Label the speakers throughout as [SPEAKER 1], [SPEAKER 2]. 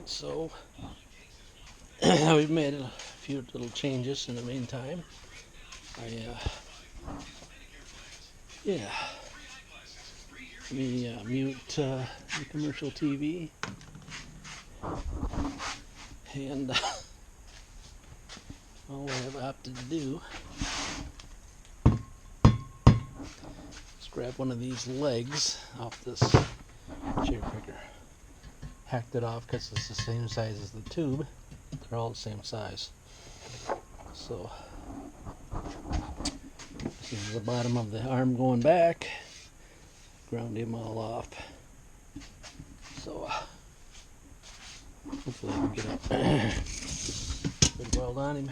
[SPEAKER 1] So we've made a few little changes in the meantime. Yeah, let me mute the commercial TV, and all I have opted to do is grab one of these legs off this cherry picker. Hacked it off because it's the same size as the tube. They're all the same size. So this is the bottom of the arm going back. Ground him all off. So hopefully I can get a good weld on him.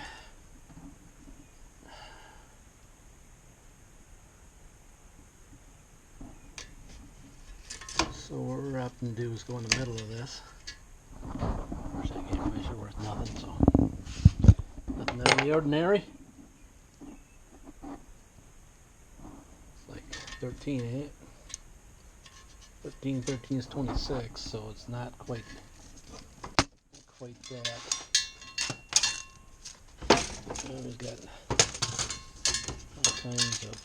[SPEAKER 1] So what we're opting to do is go in the middle of this. Of course, that can't measure worth nothing, so nothing out of the ordinary. It's like 13, ain't it? 13 is 26, so it's not quite that. And we've got all kinds of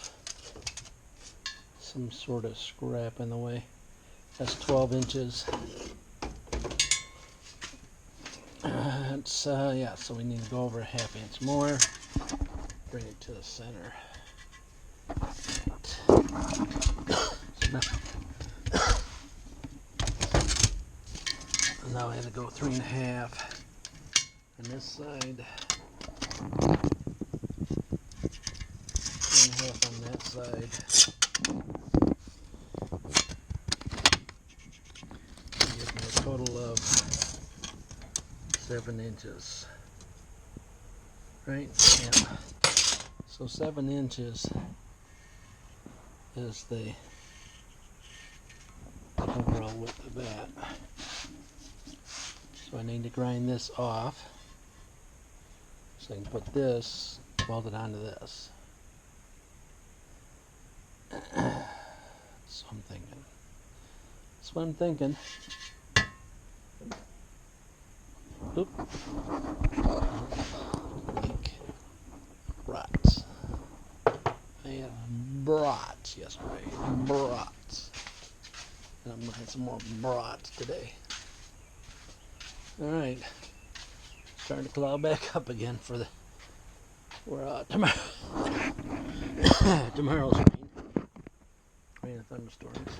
[SPEAKER 1] some sort of scrap in the way. That's 12 inches. Yeah, so we need to go over a ½ inch more. Bring it to the center. So now I have to go 3.5 on this side. 3.5 on that side. Give me a total of 7 inches. Right? Yeah. So 7 inches is the overall width of that. So I need to grind this off so I can put this welded onto this. So I'm thinking. That's what I'm thinking. Oop. Leak. Brats. I had brats yesterday. Brats. And I'm looking at some more brats today. Alright. Starting to cloud back up again for tomorrow. Tomorrow's rain and thunderstorms.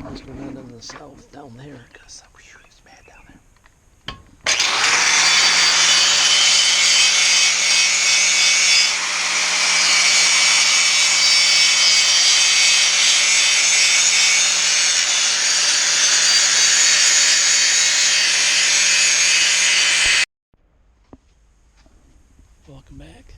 [SPEAKER 1] Let's go down in the south down there because it's bad down there. Welcome back.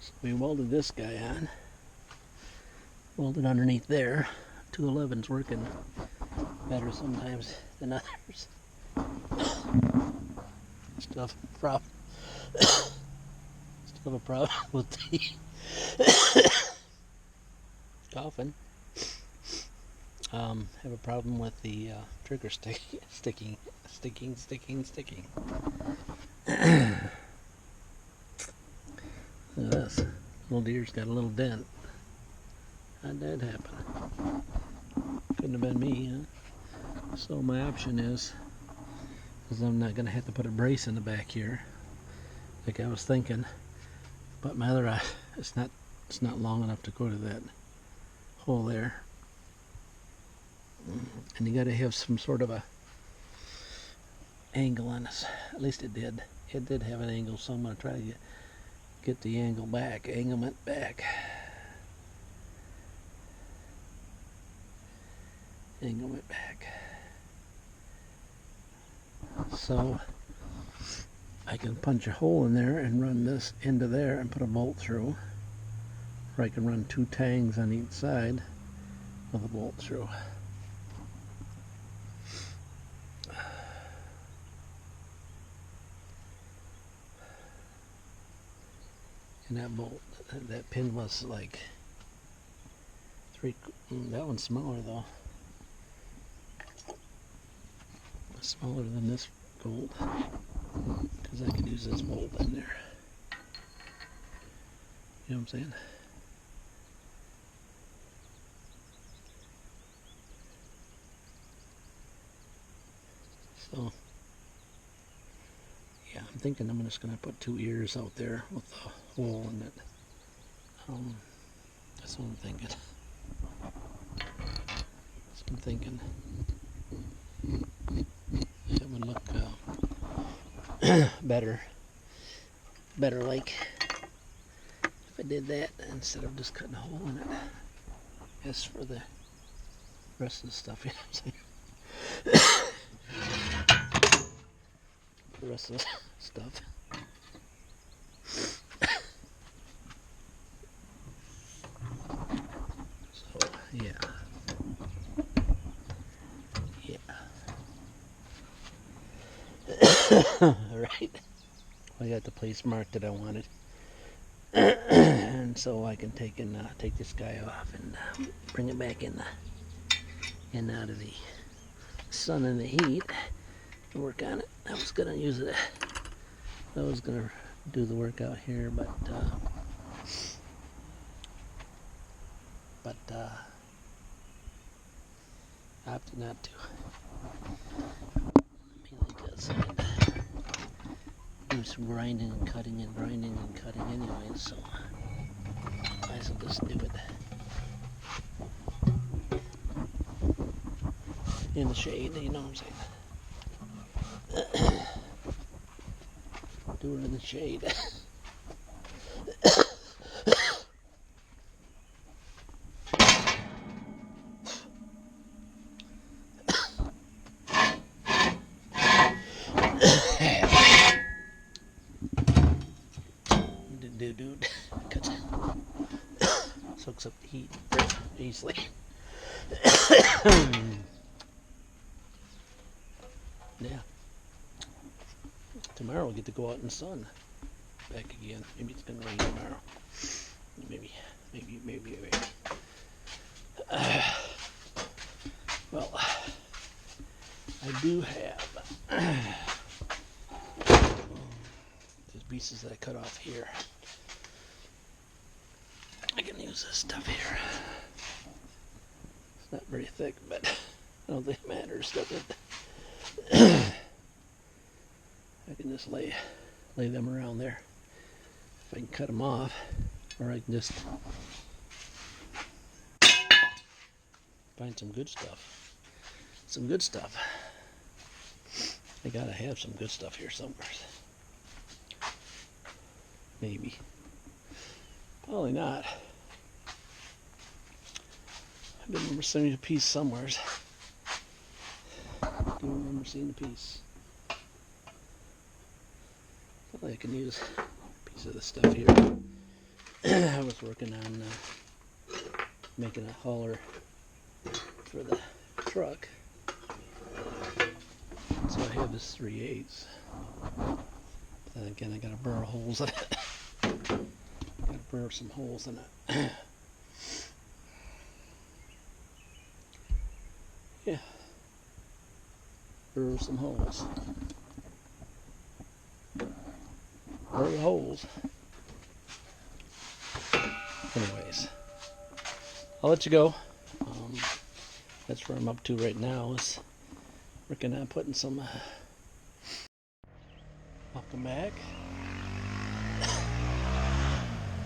[SPEAKER 1] So we welded this guy on. Welded underneath there. 211's working better sometimes than others. Still have a problem with the coughing. Have a problem with the trigger sticking. Look at this. Little deer's got a little dent. How'd that happen? Couldn't have been me, huh? So my option is I'm not gonna have to put a brace in the back here, like I was thinking. But my other eye, it's not long enough to go to that hole there. And you got to have some sort of a angle on this. At least it did. It did have an angle, so I'm going to try to get the anglement back. So I can punch a hole in there and run this into there and put a bolt through. Or I can run 2 tangs on each side with a bolt through. And that bolt, that pin was like that one's smaller though. Smaller than this bolt, because I could use this bolt in there. You know what I'm saying? So, yeah, I'm thinking I'm just going to put 2 ears out there with a hole in it. That's what I'm thinking. That's what I'm thinking. It would look better like if I did that instead of just cutting a hole in it. As for the rest of the stuff, you know what I'm saying? The rest of the stuff. So, yeah. Alright. I got the place marked that I wanted. And so I can take this guy off and bring it back in out of the sun and the heat and work on it. I was gonna use it. I was gonna do the work out here, but I opted not to. Mainly because I do some grinding and cutting anyway, so I might as well just do it in the shade, you know what I'm saying? Do it in the shade. Dude, soaks up the heat very easily. Yeah. Tomorrow we'll get to go out in the sun. Back again. Maybe it's gonna rain tomorrow. Maybe. Well, I do have these pieces that I cut off here. I can use this stuff here. It's not very thick, but I don't think it matters, does it? I can just lay them around there. If I can cut them off, or I can just find some good stuff. I gotta have some good stuff here somewhere. Maybe. Probably not. I remember seeing a piece somewhere. I do remember seeing a piece. Probably I can use a piece of this stuff here. I was working on making a hauler for the truck. So I have this 3/8. Then again, I gotta burr holes in it. Gotta burr some holes in it. Yeah. Burr some holes. Burr the holes. Anyways, I'll let you go. That's where I'm up to right now, is working on putting some welcome back.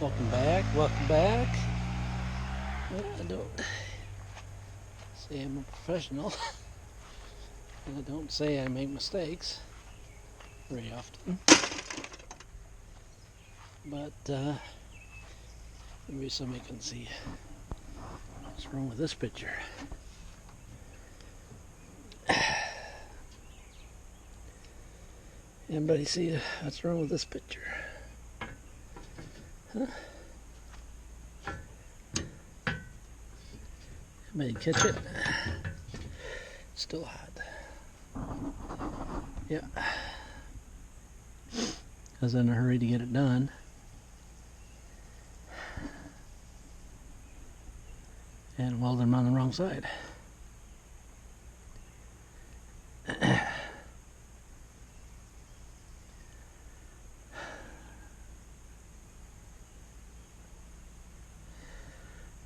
[SPEAKER 1] Welcome back. Well, I don't say I'm a professional. And I don't say I make mistakes very often. But maybe somebody can see what's wrong with this picture. Anybody see what's wrong with this picture? Huh? Anybody catch it? Still hot. Yeah. I was in a hurry to get it done. and welded them on the wrong side.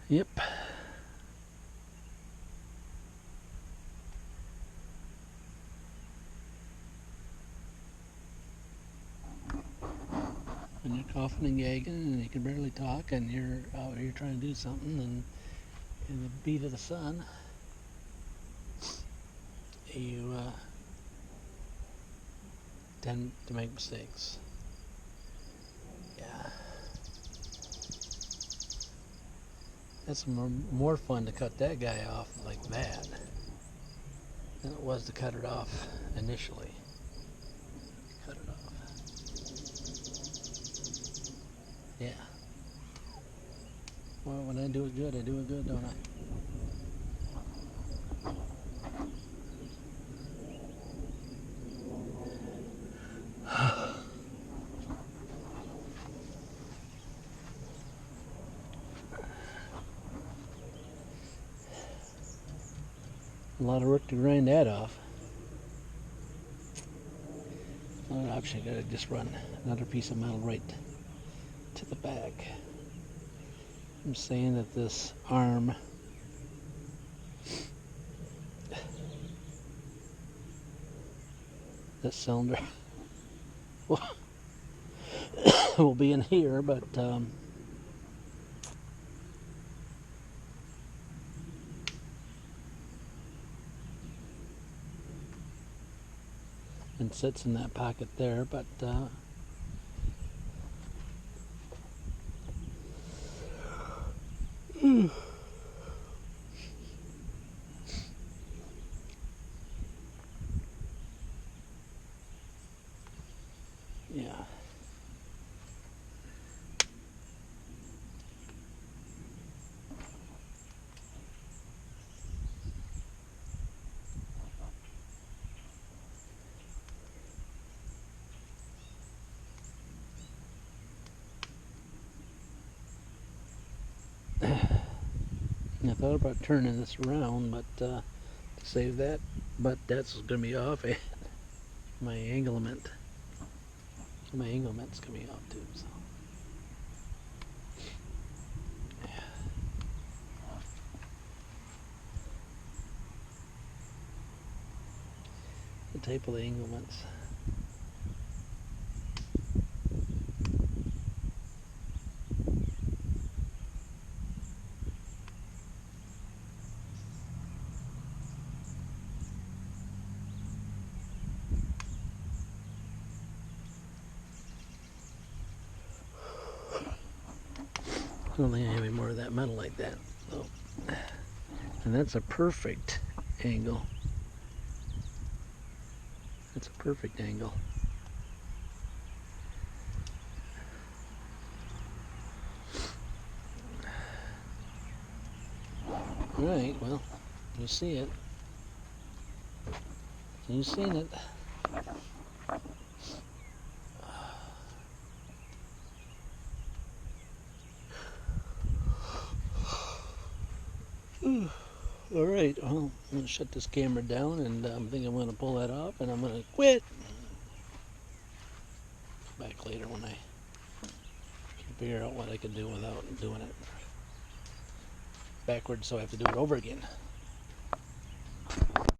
[SPEAKER 1] Yep. When you're coughing and gagging and you can barely talk and you're out here trying to do something, and in the beat of the sun, you tend to make mistakes. Yeah. It's more fun to cut that guy off like that than it was to cut it off initially. Cut it off. Yeah. Well, when I do it good, don't I? A lot of work to grind that off. Another option, I gotta just run another piece of metal right to the back. I'm saying that this arm this cylinder will be in here, but and sits in that pocket there, but yeah. I thought about turning this around, but to save that, but that's going to be off. My anglement. My anglement's going to be off too. So. Yeah. The type of the anglements. I don't think I have any more of that metal like that. So. And that's a perfect angle. That's a perfect angle. Alright, well, you see it. You've seen it. Alright, well, I'm going to shut this camera down, and I think I'm going to pull that off, and I'm going to quit. Back later when I can figure out what I can do without doing it backwards, so I have to do it over again.